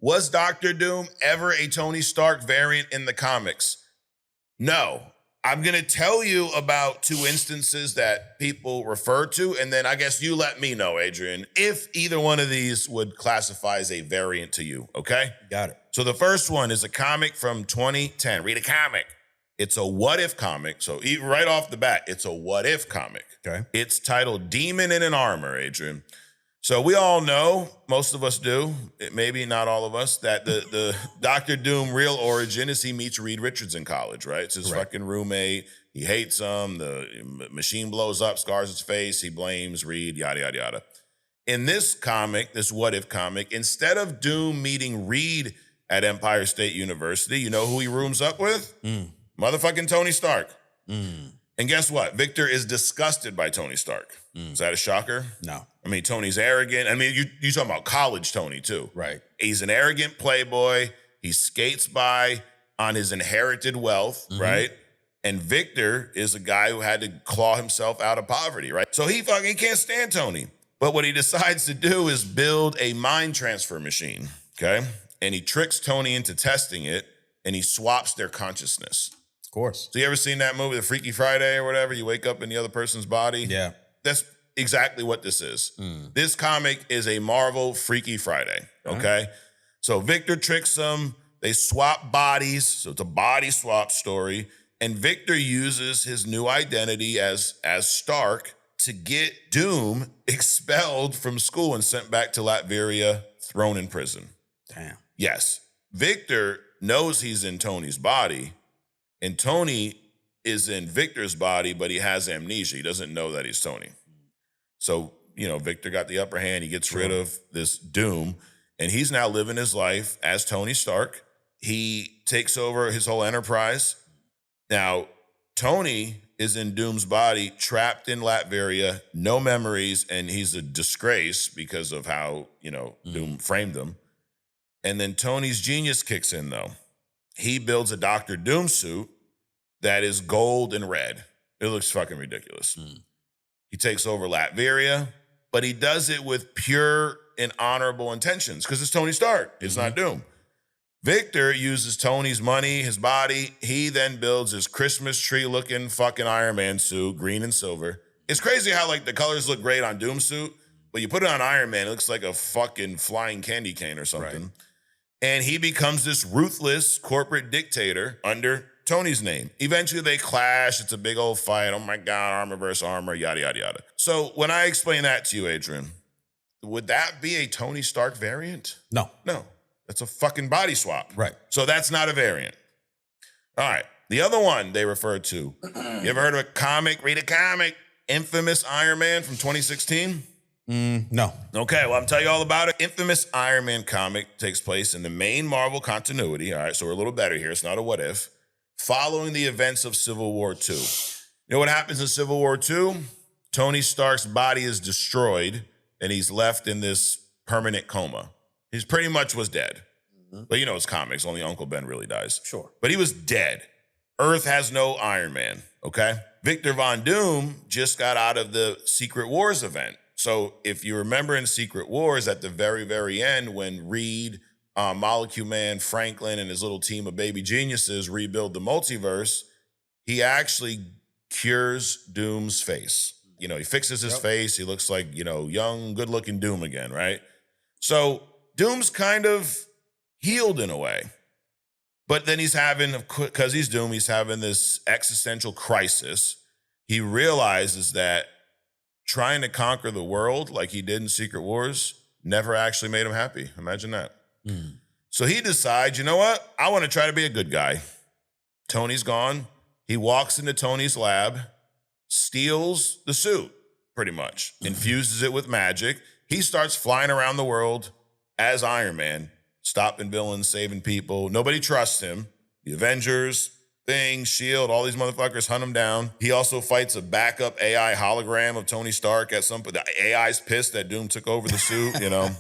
Was Doctor Doom ever a Tony Stark variant in the comics? No. I'm going to tell you about two instances that people refer to, and then I guess you let me know, Adrian, if either one of these would classify as a variant to you, okay? Got it. So the first one is a comic from 2010. Read a comic. It's a what-if comic. So right off the bat, it's a what-if comic. Okay. It's titled Demon in an Armor, Adrian. So we all know, most of us do, maybe not all of us, that the Doctor Doom real origin is he meets Reed Richards in college, right? It's his fucking roommate. He hates him. The machine blows up, scars his face. He blames Reed, yada, yada, yada. In this comic, this what-if comic, instead of Doom meeting Reed at Empire State University, you know who he rooms up with? Motherfucking Tony Stark. And guess what? Victor is disgusted by Tony Stark. Is that a shocker? No. I mean, Tony's arrogant. I mean, you talking about college Tony, too. Right. He's an arrogant playboy. He skates by on his inherited wealth, right? And Victor is a guy who had to claw himself out of poverty, right? So he can't stand Tony. But what he decides to do is build a mind transfer machine, okay? And he tricks Tony into testing it, and he swaps their consciousness. Of course. So you ever seen that movie, The Freaky Friday or whatever? You wake up in the other person's body? Yeah. That's exactly what this is. This comic is a Marvel Freaky Friday, okay? So Victor tricks them. They swap bodies. So it's a body swap story. And Victor uses his new identity as Stark to get Doom expelled from school and sent back to Latveria, thrown in prison. Damn. Yes. Victor knows he's in Tony's body, and Tony is in Victor's body, but he has amnesia. He doesn't know that he's Tony. So, Victor got the upper hand. He gets rid of this Doom, and he's now living his life as Tony Stark. He takes over his whole enterprise. Now, Tony is in Doom's body, trapped in Latveria, no memories, and he's a disgrace because of how, Doom framed him. And then Tony's genius kicks in, though. He builds a Dr. Doom suit that is gold and red. It looks fucking ridiculous. He takes over Latveria, but he does it with pure and honorable intentions because it's Tony Stark. It's not Doom. Victor uses Tony's money, his body. He then builds his Christmas tree-looking fucking Iron Man suit, green and silver. It's crazy how, the colors look great on Doom's suit, but you put it on Iron Man, it looks like a fucking flying candy cane or something. Right. And he becomes this ruthless corporate dictator under Tony's name. Eventually they clash. It's a big old fight. Oh my God, armor versus armor, yada, yada, yada. So when I explain that to you, Adrian, would that be a Tony Stark variant? No. No. That's a fucking body swap. Right. So that's not a variant. All right. The other one they refer to, you ever heard of a comic, read a comic, Infamous Iron Man from 2016? No. Okay, well, I'm telling you all about it. Infamous Iron Man comic takes place in the main Marvel continuity. All right, so we're a little better here. It's not a what if. Following the events of Civil War II. You know what happens in Civil War II? Tony Stark's body is destroyed, and he's left in this permanent coma. He pretty much was dead. But it's comics. Only Uncle Ben really dies. Sure. But he was dead. Earth has no Iron Man, okay? Victor Von Doom just got out of the Secret Wars event. So if you remember in Secret Wars, at the very, very end, when Reed, Molecule Man, Franklin, and his little team of baby geniuses rebuild the multiverse, he actually cures Doom's face. He fixes his face. He looks like, young, good-looking Doom again, right? So Doom's kind of healed in a way. But then because he's Doom, he's having this existential crisis. He realizes that trying to conquer the world like he did in Secret Wars never actually made him happy. Imagine that. So he decides, you know what? I want to try to be a good guy. Tony's gone. He walks into Tony's lab, steals the suit, pretty much, infuses it with magic. He starts flying around the world as Iron Man, stopping villains, saving people. Nobody trusts him. The Avengers, Thing, S.H.I.E.L.D., all these motherfuckers hunt him down. He also fights a backup AI hologram of Tony Stark at some point. The AI's pissed that Doom took over the suit, Damn.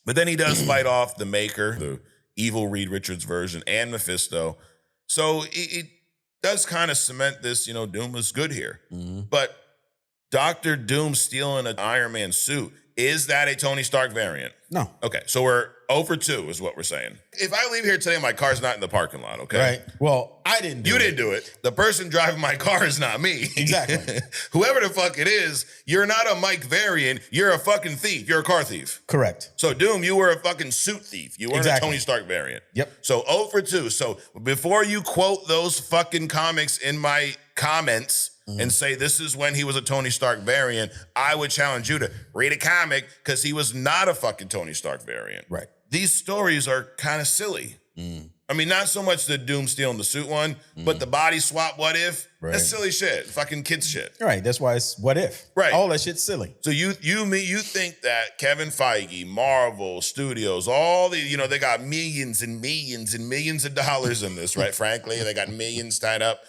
But then he does fight off the Maker, the evil Reed Richards version, and Mephisto. So it does kind of cement this, Doom is good here. But Dr. Doom stealing an Iron Man suit is that a Tony Stark variant? No. Okay, so we're 0 for 2 is what we're saying. If I leave here today, my car's not in the parking lot, okay? Right. Well, I didn't do it. You didn't do it. The person driving my car is not me. Exactly. Whoever the fuck it is, you're not a Mike variant. You're a fucking thief. You're a car thief. Correct. So, Doom, you were a fucking suit thief. You weren't Exactly. a Tony Stark variant. Yep. So, 0 for 2. So, before you quote those fucking comics in my comments and say this is when he was a Tony Stark variant, I would challenge you to read a comic because he was not a fucking Tony Stark variant. Right. These stories are kind of silly. I mean, not so much the Doom stealing the suit one, but the body swap what if? Right. That's silly shit. Fucking kids shit. Right. That's why it's what if. Right. All that shit's silly. So you think that Kevin Feige, Marvel Studios, all the, they got millions and millions and millions of dollars in this, right? Frankly, they got millions tied up.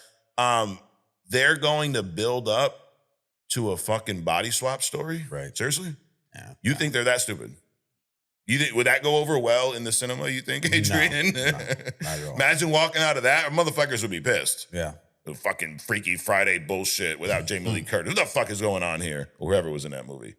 They're going to build up to a fucking body swap story? Right. Seriously? Yeah. You think they're that stupid? You think would that go over well in the cinema, you think, Adrian? No, not at all. Imagine walking out of that. Motherfuckers would be pissed. Yeah. The fucking Freaky Friday bullshit without Jamie Lee Curtis. What the fuck is going on here? Or whoever was in that movie.